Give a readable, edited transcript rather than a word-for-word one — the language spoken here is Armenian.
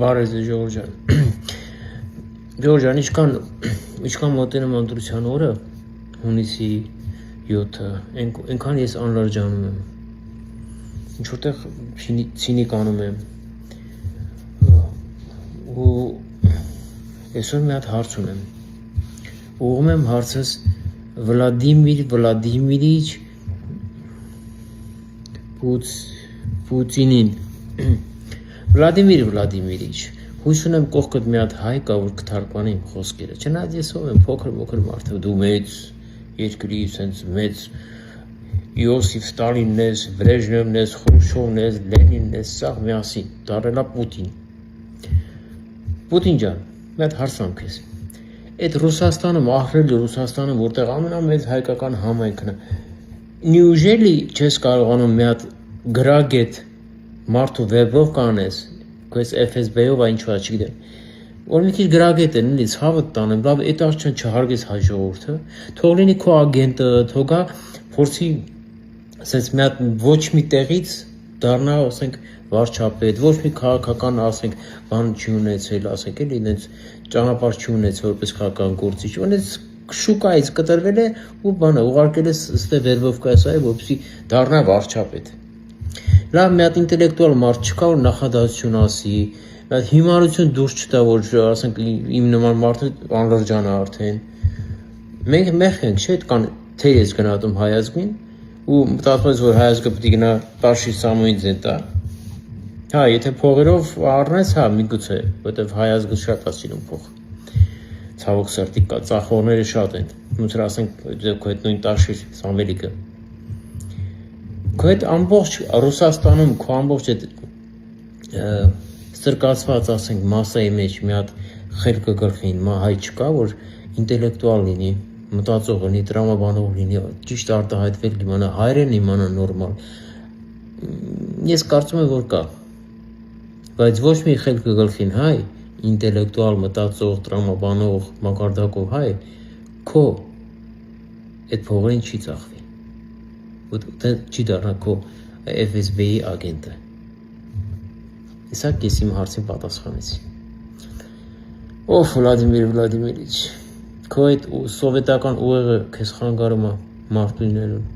Բարև ձեզ Ժողովուրդ ջան։ Ժողովուրդ ջան, ինչքան մոտենում ընտրության օրը, հունիսի 7-ը, այնքան ես անլրջանում եմ։ Ինչ որտեղ ցինիկ անում եմ։ Ու այսօր մի հատ հարց ունեմ։ Ուղղում եմ հարցս Վլադիմիր Վլադիմիրիչ Պուտինին։ Վլադիմիր Վլադիմիրիչ, հույս ունեմ կողքդ մի հատ հայ կա, որ կթարգմանի իմ խոսքերը։ Չնայած ես ով եմ, փոքր մարդ, դու մեծ երկրի սենց մեծ Իոսիֆ Ստալինն ես, Բրեժնևն ես, Խրուշչովն ես, Լենինն ես, սաղ միասին, դարելա Պուտին։ Պուտին ջան, մի հատ հարցամ քեզ։ Այդ Ռուսաստանում, ահռելի Ռուսաստանում, որտեղ ամենամեծ հայկական համայնքն է, Նյուժելի չես կարողանում մի հատ գրագետ մարդու վեբով կանես, քեզ FSB-ով այն ինչու չգիտեմ։ Որ մի քիչ գրագետ են, էլի ցավդ տանեմ, լավ, այդ աղջան չհարգես հայ ժողովուրդը, թող լինի քո ագենտը, թողա փորձի ասես մի հատ ոչ մի տեղից դառնա, ասենք, վարչապետ, ոչ մի քաղաքական, ասենք, բան չի ունեցել, ասենք, էլի ինձ ճանապարհ չի ունեցել որպես քաղաքական գործիչ, ունեց շուկայից կտրվել է ու բանը ուղարկել է ստե վերբով կայսայ, որպեսզի դառնա վարչապետ։ Լավ, մի հատ ինտելեկտուալ մարդ չկա, որ նախադասություն ասի, մի հատ հիմարություն դուրս չտա, որ ասենք իմ նման մարդը անլրջանա արդեն։ Մենք մեղ ենք, չէ՞, կան թեյ ես գնահատում հայազգին ու մտածում ես, որ հայազգը պետք է գնա Տաշի Սամոյին ձեն տա։ Հա, եթե փողերով առնես, հա, միգուցե, որովհետև հայազգը շատ է սիրում փող։ Ցավոք սրտի կա, ծախողները շատ են։ Ոնց որ ասենք, քո այդ նույն Տաշի Սամվելիկը։ Քո այդ ամբողջ Ռուսաստանում, քո ամբողջ այդ սրկացված, ասենք, մասայի մեջ մի հատ խելքը գլխին, հայ չկա, որ ինտելեկտուալ լինի, մտածող լինի, տրամաբանող լինի, ճիշտ արտահայտվել իմանա, հայերեն իմանա նորմալ։ Ես կարծում եմ, որ կա։ Բայց ոչ մի խելքը գլխին հայ, ինտելեկտուալ, մտածող, տրամաբանող, մակարդակով հայ, քո այդ փողերին չի ծախվի։ Չի դառնա քո FSB-ի ագենտը։ Իսա ես իմ հարցին պատասխանեցի։ Ով Վլադիմիր Վլադիմիրիչ, քո այդ սովետական ուղեղը քեզ խանգարում է մարդու լինելուն։